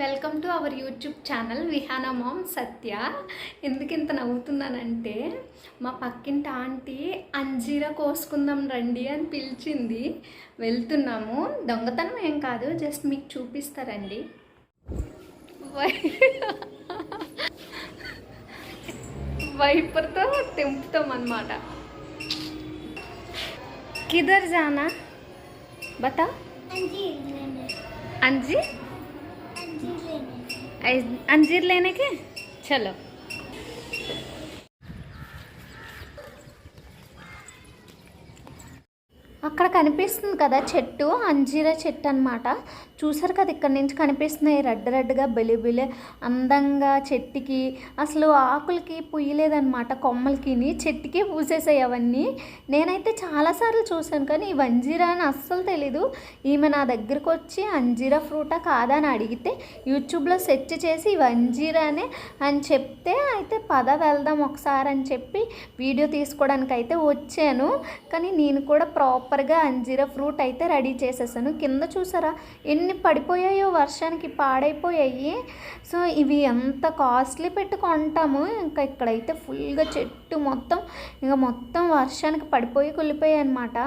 Welcome to our YouTube channel Vihana mom Satya. ఎందుకు ఇంత నవ్వుతున్నానంటే మా పక్కింటి ఆంటీ అంజీరా కోసుకుందాం రండి అని పిలిచింది. వెళ్తున్నాము. దొంగతనం ఏం కాదు, జస్ట్ మీకు చూపిస్తారండి. వైపర్తో తెంపుతాం అన్నమాట. కిధర్ జానా బతా अंजीर लेने के चलो. అక్కడ కనిపిస్తుంది కదా చెట్టు, అంజీరా చెట్టు అన్నమాట. చూసారు కదా, ఇక్కడ నుంచి కనిపిస్తున్నాయి రెడ్ రెడ్గా బెలిబిలే అందంగా. చెట్టుకి అసలు ఆకులకి పుయ్యలేదన్నమాట, కొమ్మలకి చెట్టుకే పూసేసాయి అవన్నీ. నేనైతే చాలాసార్లు చూసాను కానీ ఈ అంజీరా అని అస్సలు తెలీదు. ఈమె నా దగ్గరకు వచ్చి అంజీరా ఫ్రూటా కాదా అని అడిగితే యూట్యూబ్లో సెర్చ్ చేసి ఇవి అంజీరానే అని చెప్తే అయితే పద వెళ్దాం ఒకసారి అని చెప్పి వీడియో తీసుకోవడానికి అయితే వచ్చాను. కానీ నేను కూడా ప్రాపర్గా అంజీరా ఫ్రూట్ అయితే రెడీ చేసేసాను. కింద చూసారా ఎన్ని పడిపోయాయో, వర్షానికి పాడైపోయాయి. సో ఇవి ఎంత కాస్ట్లీ పెట్టి కొంటాము. ఇంకా ఇక్కడైతే ఫుల్గా చెట్టు మొత్తం ఇంకా మొత్తం వర్షానికి పడిపోయి కుళ్ళిపోయాయి అనమాట.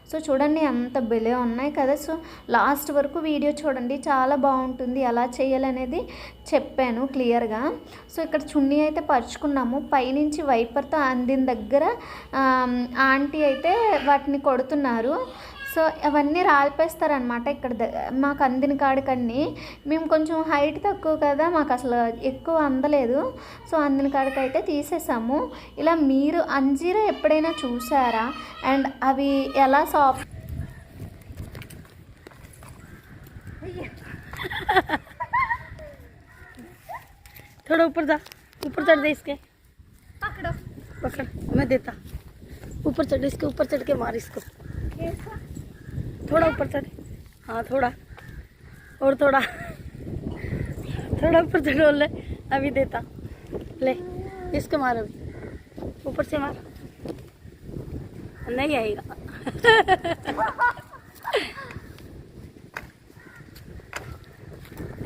సో చూడండి ఎంత బెలే ఉన్నాయి కదా. సో లాస్ట్ వరకు వీడియో చూడండి, చాలా బాగుంటుంది. ఎలా చేయాలనేది చెప్పాను క్లియర్గా. సో ఇక్కడ చున్నీ అయితే పరుచుకున్నాము. పైనుంచి వైపర్తో అందిన దగ్గర ఆంటీ అయితే వాటిని కొడుతున్నారు. సో అవన్నీ రాల్పేస్తారనమాట. ఇక్కడ మాకు అందిన కాడికన్నీ. మేము కొంచెం హైట్ తక్కువ కదా, మాకు అసలు ఎక్కువ అందలేదు. సో అందిన కాడికైతే తీసేసాము. ఇలా మీరు అంజీరా ఎప్పుడైనా చూసారా? అండ్ అవి ఎలా సాఫ్ట్ थोड़ा ऊपर जा, ऊपर चढ़ दे इसके. पकड़ो पकड़, मैं देता. ऊपर चढ़, इसके ऊपर चढ़ के मार इसको. थोड़ा ऊपर चढ़. हाँ थोड़ा और थोड़ा थोड़ा ऊपर चढ़. ले अभी देता. ले इसको मार, अभी ऊपर से मार. नहीं आएगा.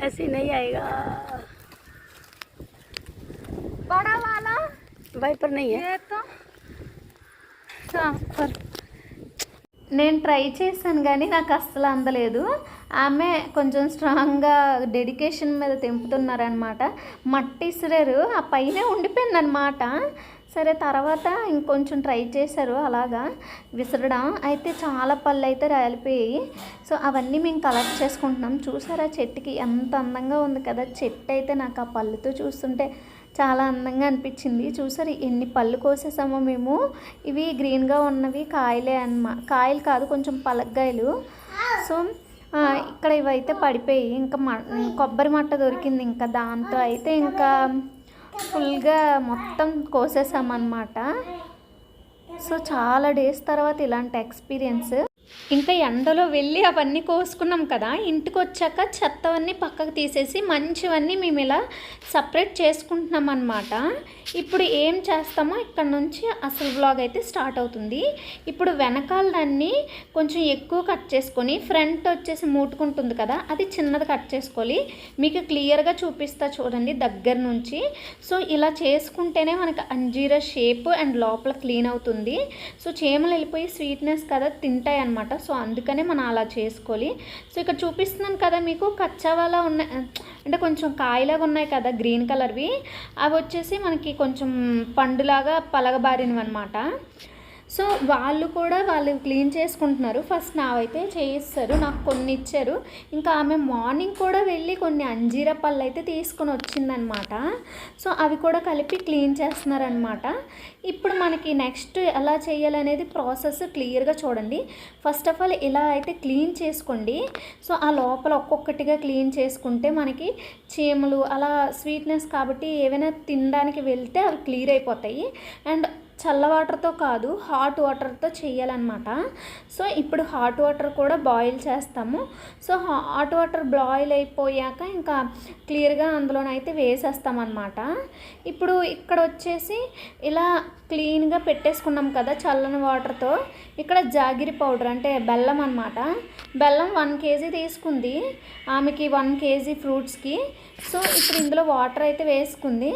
ऐसे नहीं आएगा. बड़ा वाला वाइपर नहीं है ये तो. నేను ట్రై చేశాను కానీ నాకు అస్సలు అందలేదు. ఆమె కొంచెం స్ట్రాంగ్గా డెడికేషన్ మీద తెంపుతున్నారనమాట. మట్టి ఇసిరారు, ఆ పైనే ఉండిపోయిందనమాట. సరే తర్వాత ఇంకొంచెం ట్రై చేశారు అలాగా విసరడం. అయితే చాలా పళ్ళు అయితే రాలిపోయాయి. సో అవన్నీ మేము కలెక్ట్ చేసుకుంటున్నాం. చూసారా చెట్టుకి ఎంత అందంగా ఉంది కదా. చెట్టు అయితే నాకు ఆ పళ్ళుతో చూస్తుంటే చాలా అందంగా అనిపించింది. చూసారు ఎన్ని పళ్ళు కోసేసామో మేము. ఇవి గ్రీన్గా ఉన్నవి కాయలే కాయలు కాదు, కొంచెం పలగ్గాయలు. సో ఇక్కడ ఇవైతే పడిపోయి ఇంకా కొబ్బరి మట్ట దొరికింది. ఇంకా దాంతో అయితే ఇంకా ఫుల్గా మొత్తం కోసేసామన్నమాట. సో చాలా డేస్ తర్వాత ఇలాంటి ఎక్స్పీరియన్స్. ఇంకా ఎండలో వెళ్ళి అవన్నీ కోసుకున్నాం కదా, ఇంటికి వచ్చాక చెత్తవన్నీ పక్కకు తీసేసి మంచివన్నీ మేము ఇలా సపరేట్ చేసుకుంటున్నాం అన్నమాట. ఇప్పుడు ఏం చేస్తామో ఇక్కడ నుంచి అసలు వ్లాగ్ అయితే స్టార్ట్ అవుతుంది. ఇప్పుడు వెనకాల దాన్ని కొంచెం ఎక్కువ కట్ చేసుకొని ఫ్రంట్ వచ్చేసి మూటుకుంటుంది కదా, అది చిన్నది కట్ చేసుకోవాలి. మీకు క్లియర్గా చూపిస్తా చూడండి దగ్గర నుంచి. సో ఇలా చేసుకుంటేనే మనకి అంజీరా షేప్ అండ్ లోపల క్లీన్ అవుతుంది. సో చీమలు వెళ్ళిపోయి స్వీట్నెస్ కదా తింటాయి అన్నమాట. సో అందుకనే మనం అలా చేసుకోవాలి. సో ఇక్కడ చూపిస్తున్నాను కదా మీకు కచ్చావాలా ఉన్నాయి, అంటే కొంచెం కాయలాగా ఉన్నాయి కదా గ్రీన్ కలర్వి. అవి వచ్చేసి మనకి కొంచెం పండులాగా పలగబారినవి అనమాట. సో వాళ్ళు క్లీన్ చేసుకుంటున్నారు. ఫస్ట్ నావైతే చేయిస్తారు, నాకు కొన్ని ఇచ్చారు. ఇంకా ఆమె మార్నింగ్ కూడా వెళ్ళి కొన్ని అంజీరా పళ్ళు అయితే తీసుకొని వచ్చిందనమాట. సో అవి కూడా కలిపి క్లీన్ చేస్తున్నారనమాట. ఇప్పుడు మనకి నెక్స్ట్ ఎలా చేయాలనేది ప్రాసెస్ క్లియర్గా చూడండి. ఫస్ట్ ఆఫ్ ఆల్ ఇలా అయితే క్లీన్ చేసుకోండి. సో ఆ లోపల ఒక్కొక్కటిగా క్లీన్ చేసుకుంటే మనకి చీమలు అలా స్వీట్నెస్ కాబట్టి ఏవైనా తినడానికి వెళ్తే అవి క్లియర్ అయిపోతాయి. అండ్ చల్ల వాటర్తో కాదు, హాట్ వాటర్తో చేయాలన్నమాట. సో ఇప్పుడు హాట్ వాటర్ కూడా బాయిల్ చేస్తాము. సో హాట్ వాటర్ బాయిల్ అయిపోయాక ఇంకా క్లియర్గా అందులోనైతే వేసేస్తామన్నమాట. ఇప్పుడు ఇక్కడ వచ్చేసి ఇలా క్లీన్గా పెట్టేసుకున్నాం కదా చల్లని వాటర్తో. ఇక్కడ జాగిరి పౌడర్ అంటే బెల్లం అన్నమాట. బెల్లం 1 కేజీ తీసుకుంది ఆమెకి, 1 కేజీ ఫ్రూట్స్కి. సో ఇప్పుడు ఇందులో వాటర్ అయితే వేసుకుంది.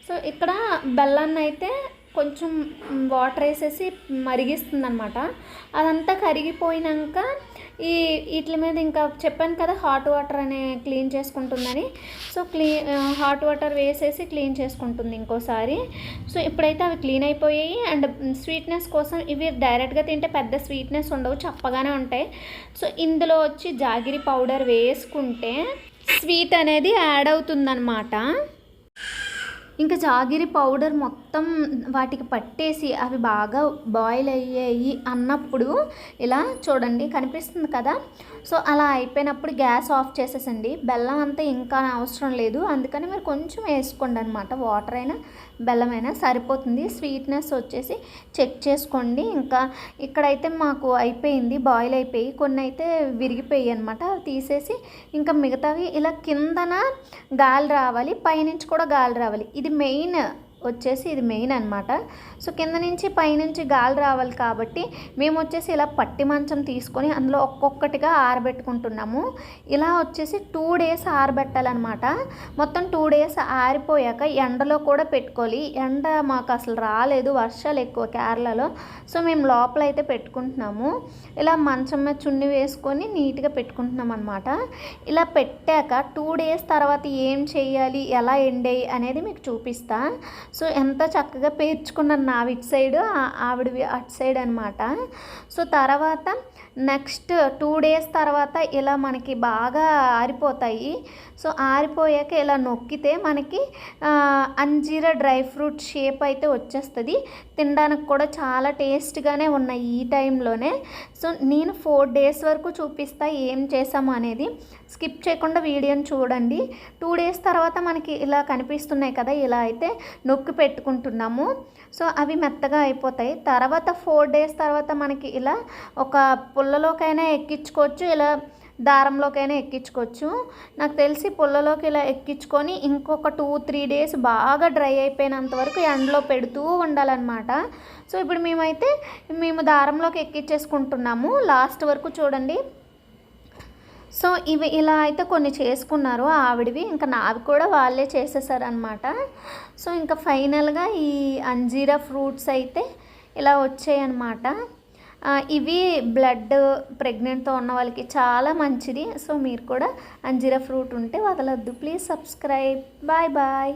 సో ఇక్కడ బెల్లాన్ని అయితే కొంచెం వాటర్ వేసేసి మరిగిస్తుంది అనమాట. అదంతా కరిగిపోయినాక వీటి మీద ఇంకా చెప్పాను కదా హాట్ వాటర్ అనే క్లీన్ చేసుకుంటుందని. సో హాట్ వాటర్ వేసేసి క్లీన్ చేసుకుంటుంది ఇంకోసారి. సో ఇప్పుడైతే అవి క్లీన్ అయిపోయాయి. అండ్ స్వీట్నెస్ కోసం ఇవి డైరెక్ట్గా తింటే పెద్ద స్వీట్నెస్ ఉండవు, చప్పగానే ఉంటాయి. సో ఇందులో వచ్చి జాగిరి పౌడర్ వేసుకుంటే స్వీట్ అనేది యాడ్ అవుతుందన్నమాట. ఇంకా జాగిరి పౌడర్ మొత్తం వాటికి పట్టేసి అవి బాగా బాయిల్ అయ్యాయి అన్నప్పుడు ఇలా చూడండి కనిపిస్తుంది కదా. సో అలా అయిపోయినప్పుడు గ్యాస్ ఆఫ్ చేసేసండి. బెల్లం అంతా ఇంకా అవసరం లేదు, అందుకని మీరు కొంచెం వేసుకోండి అనమాట. వాటర్ అయినా బెల్లమైనా సరిపోతుంది. స్వీట్నెస్ వచ్చేసి చెక్ చేసుకోండి. ఇంకా ఇక్కడైతే మాకు అయిపోయింది, బాయిల్ అయిపోయి కొన్ని అయితే విరిగిపోయాయి అనమాట. అవి తీసేసి ఇంకా మిగతావి ఇలా కిందన గాలి రావాలి, పైనుంచి కూడా గాలి రావాలి. ఇది మెయిన్ అనమాట. సో కింద నుంచి పైనుంచి గాలి రావాలి కాబట్టి మేము వచ్చేసి ఇలా పట్టి మంచం తీసుకొని అందులో ఒక్కొక్కటిగా ఆరబెట్టుకుంటున్నాము. ఇలా వచ్చేసి 2 days ఆరబెట్టాలన్నమాట. మొత్తం 2 days ఆరిపోయాక ఎండలో కూడా పెట్టుకోవాలి. ఎండ మాకు అసలు రాలేదు, వర్షాలు ఎక్కువ కేరళలో. సో మేము లోపల అయితే పెట్టుకుంటున్నాము. ఇలా మంచం మీద చున్ని వేసుకొని నీట్గా పెట్టుకుంటున్నాం అనమాట. ఇలా పెట్టాక 2 days తర్వాత ఏం చేయాలి, ఎలా ఎండాయి అనేది మీకు చూపిస్తా. సో ఎంత చక్కగా పేర్చుకున్నాను నా ఇటు సైడ్, ఆవిడవి అటు సైడ్ అనమాట. సో తర్వాత నెక్స్ట్ 2 days తర్వాత ఇలా మనకి బాగా ఆరిపోతాయి. సో ఆరిపోయాక ఇలా నొక్కితే మనకి అంజీరా డ్రై ఫ్రూట్ షేప్ అయితే వచ్చేస్తుంది. తినడానికి కూడా చాలా టేస్ట్గానే ఉన్నాయి ఈ టైంలోనే. సో నేను 4 days వరకు చూపిస్తా ఏం చేసాము అనేది. స్కిప్ చేయకుండా వీడియోని చూడండి. 2 days తర్వాత మనకి ఇలా కనిపిస్తున్నాయి కదా, ఇలా అయితే నొక్కి పెట్టుకుంటున్నాము. సో అవి మెత్తగా అయిపోతాయి. తర్వాత 4 days తర్వాత మనకి ఇలా ఒక పుల్లలోకైనా ఎక్కించుకోవచ్చు, ఇలా దారంలోకైనా ఎక్కించుకోవచ్చు. నాకు తెలిసి పుల్లలోకి ఇలా ఎక్కించుకొని ఇంకొక 2-3 days బాగా డ్రై అయిపోయినంత వరకు ఎండలో పెడుతూ ఉండాలన్నమాట. సో ఇప్పుడు మేము దారంలోకి ఎక్కించేసుకుంటున్నాము లాస్ట్ వరకు చూడండి. సో ఇవి ఇలా అయితే కొన్ని చేసుకున్నారు ఆవిడవి, ఇంకా నావి కూడా వాళ్ళే చేసేసారనమాట. సో ఇంకా ఫైనల్గా ఈ అంజీరా ఫ్రూట్స్ అయితే ఇలా వచ్చాయన్నమాట. ఇవి బ్లడ్ ప్రెగ్నెంట్తో ఉన్న వాళ్ళకి చాలా మంచిది. సో మీరు కూడా అంజీరా ఫ్రూట్ ఉంటే వదలొద్దు. Please subscribe. Bye bye.